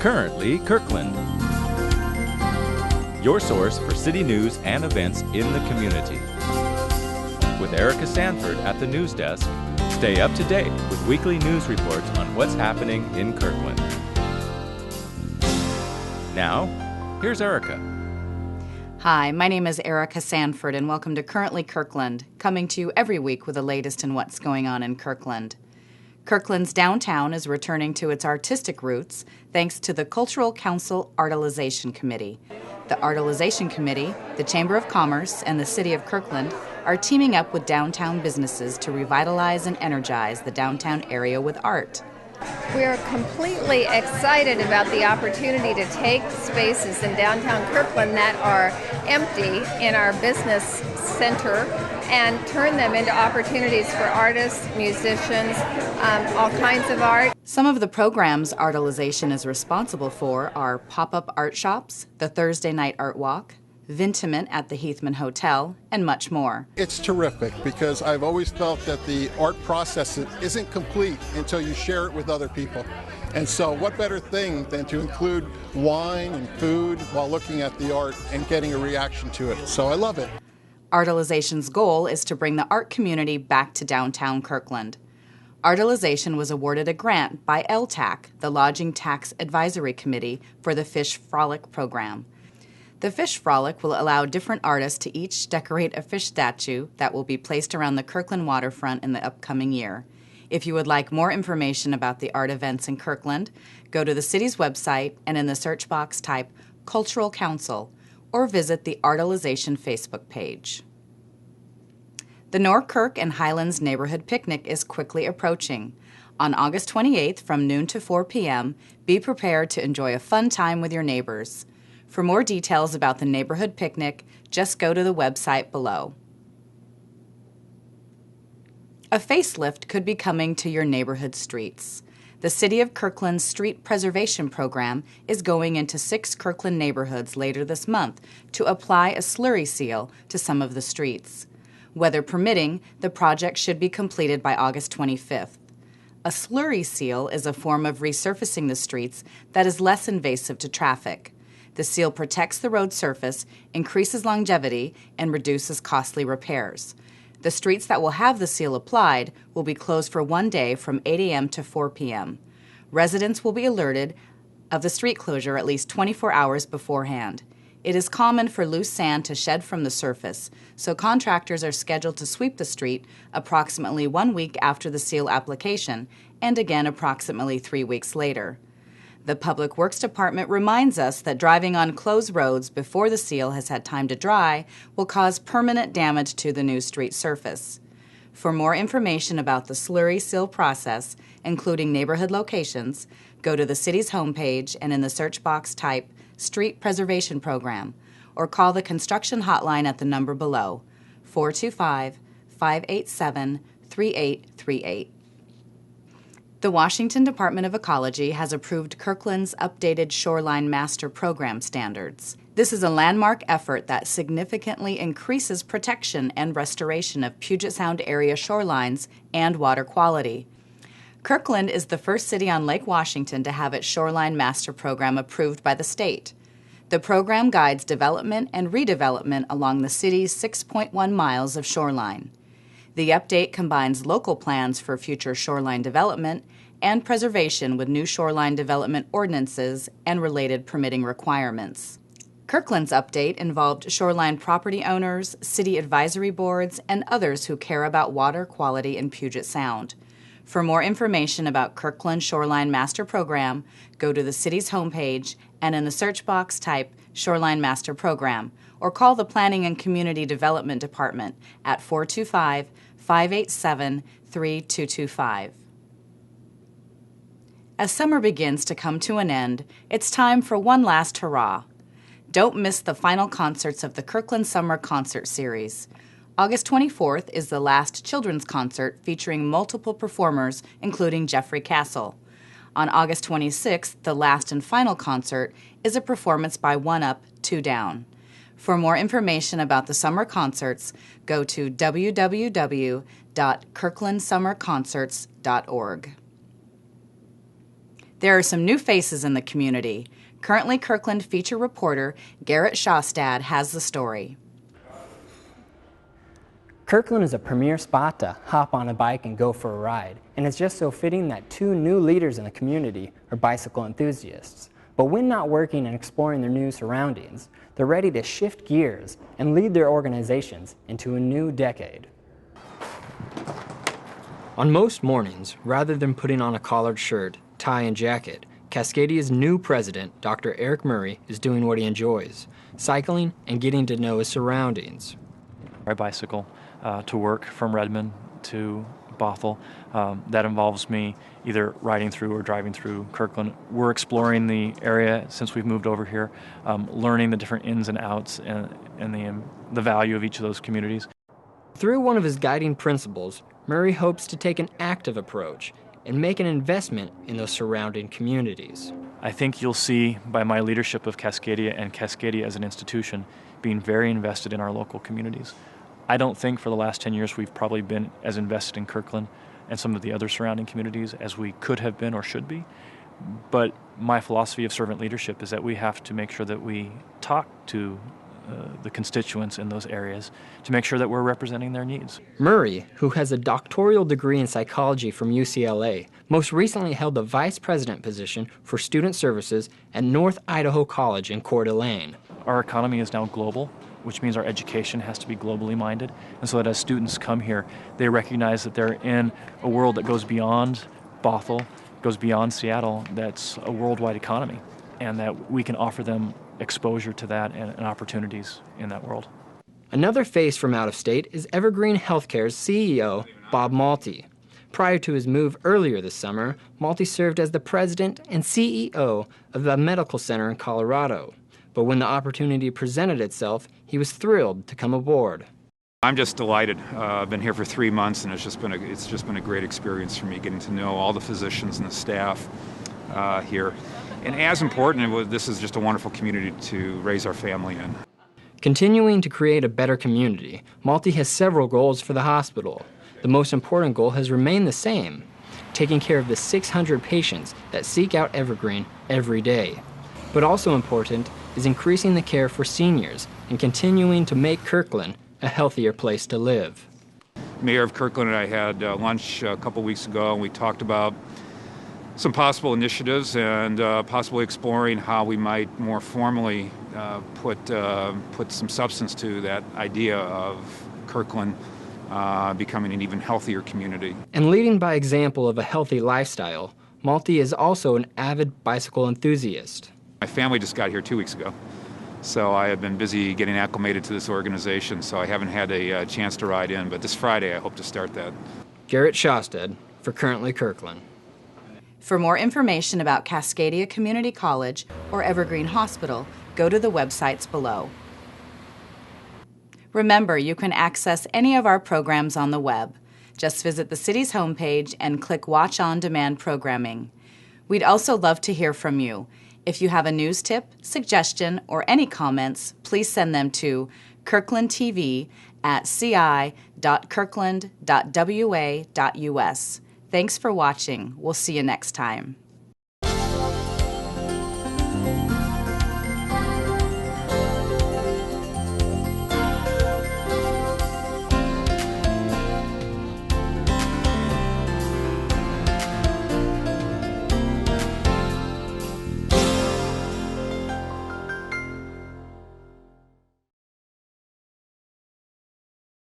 Currently Kirkland, your source for city news and events in the community. With Erica Sanford at the news desk, stay up to date with weekly news reports on what's happening in Kirkland. Now, here's Erica. Hi, my name is Erica Sanford and welcome to Currently Kirkland, coming to you every week with the latest in what's going on in Kirkland. Kirkland's downtown is returning to its artistic roots thanks to the Cultural Council Artilization Committee. The Artilization Committee, the Chamber of Commerce, and the City of Kirkland are teaming up with downtown businesses to revitalize and energize the downtown area with art. We're completely excited about the opportunity to take spaces in downtown Kirkland that are empty in our business center and turn them into opportunities for artists, musicians, all kinds of art. Some of the programs Artilization is responsible for are pop-up art shops, the Thursday night art walk, Vintimate at the Heathman Hotel, and much more. It's terrific because I've always felt that the art process isn't complete until you share it with other people. And so what better thing than to include wine and food while looking at the art and getting a reaction to it. So I love it. Artilization's goal is to bring the art community back to downtown Kirkland. Artilization was awarded a grant by LTAC, the Lodging Tax Advisory Committee, for the Fish Frolic program. The Fish Frolic will allow different artists to each decorate a fish statue that will be placed around the Kirkland waterfront in the upcoming year. If you would like more information about the art events in Kirkland, go to the city's website and in the search box type Cultural Council or visit the Artilization Facebook page. The Norkirk and Highlands Neighborhood Picnic is quickly approaching. On August 28th from noon to 4 p.m., be prepared to enjoy a fun time with your neighbors. For more details about the neighborhood picnic, just go to the website below. A facelift could be coming to your neighborhood streets. The City of Kirkland's Street Preservation Program is going into 6 Kirkland neighborhoods later this month to apply a slurry seal to some of the streets. Weather permitting, the project should be completed by August 25th. A slurry seal is a form of resurfacing the streets that is less invasive to traffic. The seal protects the road surface, increases longevity, and reduces costly repairs. The streets that will have the seal applied will be closed for 1 day from 8 a.m. to 4 p.m. Residents will be alerted of the street closure at least 24 hours beforehand. It is common for loose sand to shed from the surface, so contractors are scheduled to sweep the street approximately 1 week after the seal application and again approximately 3 weeks later. The Public Works Department reminds us that driving on closed roads before the seal has had time to dry will cause permanent damage to the new street surface. For more information about the slurry seal process, including neighborhood locations, go to the city's homepage and in the search box type Street Preservation Program or call the construction hotline at the number below, 425-587-3838. The Washington Department of Ecology has approved Kirkland's updated Shoreline Master Program standards. This is a landmark effort that significantly increases protection and restoration of Puget Sound area shorelines and water quality. Kirkland is the first city on Lake Washington to have its Shoreline Master Program approved by the state. The program guides development and redevelopment along the city's 6.1 miles of shoreline. The update combines local plans for future shoreline development and preservation with new shoreline development ordinances and related permitting requirements. Kirkland's update involved shoreline property owners, city advisory boards, and others who care about water quality in Puget Sound. For more information about Kirkland Shoreline Master Program, go to the city's homepage and in the search box type Shoreline Master Program or call the Planning and Community Development Department at 425-587-3225. As summer begins to come to an end, it's time for one last hurrah. Don't miss the final concerts of the Kirkland Summer Concert Series. August 24th is the last children's concert featuring multiple performers, including Jeffrey Castle. On August 26th, the last and final concert is a performance by One Up, Two Down. For more information about the summer concerts, go to www.kirklandsummerconcerts.org. There are some new faces in the community. Currently Kirkland feature reporter Garrett Shostad has the story. Kirkland is a premier spot to hop on a bike and go for a ride, and it's just so fitting that two new leaders in the community are bicycle enthusiasts. But when not working and exploring their new surroundings, they're ready to shift gears and lead their organizations into a new decade. On most mornings, rather than putting on a collared shirt, tie, and jacket, Cascadia's new president, Dr. Eric Murray, is doing what he enjoys, cycling and getting to know his surroundings. I bicycle to work from Redmond to Bothell. That involves me either riding through or driving through Kirkland. We're exploring the area since we've moved over here, learning the different ins and outs and the value of each of those communities. Through one of his guiding principles, Murray hopes to take an active approach and make an investment in those surrounding communities. I think you'll see by my leadership of Cascadia and Cascadia as an institution being very invested in our local communities. I don't think for the last 10 years we've probably been as invested in Kirkland and some of the other surrounding communities as we could have been or should be. But my philosophy of servant leadership is that we have to make sure that we talk to the constituents in those areas to make sure that we're representing their needs. Murray, who has a doctoral degree in psychology from UCLA, most recently held the vice president position for student services at North Idaho College in Coeur d'Alene. Our economy is now global, which means our education has to be globally minded. And so that as students come here, they recognize that they're in a world that goes beyond Bothell, goes beyond Seattle, that's a worldwide economy, and that we can offer them exposure to that and opportunities in that world. Another face from out of state is Evergreen Healthcare's CEO, Bob Malty. Prior to his move earlier this summer, Malty served as the president and CEO of the medical center in Colorado. But when the opportunity presented itself, he was thrilled to come aboard. I'm just delighted. I've been here for 3 months, and it's just been a great experience for me, getting to know all the physicians and the staff here. And as important, this is just a wonderful community to raise our family in. Continuing to create a better community, Malty has several goals for the hospital. The most important goal has remained the same, taking care of the 600 patients that seek out Evergreen every day. But also important is increasing the care for seniors and continuing to make Kirkland a healthier place to live. Mayor of Kirkland and I had lunch a couple weeks ago, and we talked about some possible initiatives and possibly exploring how we might more formally put some substance to that idea of Kirkland becoming an even healthier community. And leading by example of a healthy lifestyle, Malty is also an avid bicycle enthusiast. My family just got here 2 weeks ago, so I have been busy getting acclimated to this organization, so I haven't had a chance to ride in, but this Friday I hope to start that. Garrett Shostad for Currently Kirkland. For more information about Cascadia Community College or Evergreen Hospital, go to the websites below. Remember, you can access any of our programs on the web. Just visit the city's homepage and click Watch On Demand Programming. We'd also love to hear from you. If you have a news tip, suggestion, or any comments, please send them to kirklandtv@ci.kirkland.wa.us. Thanks for watching. We'll see you next time.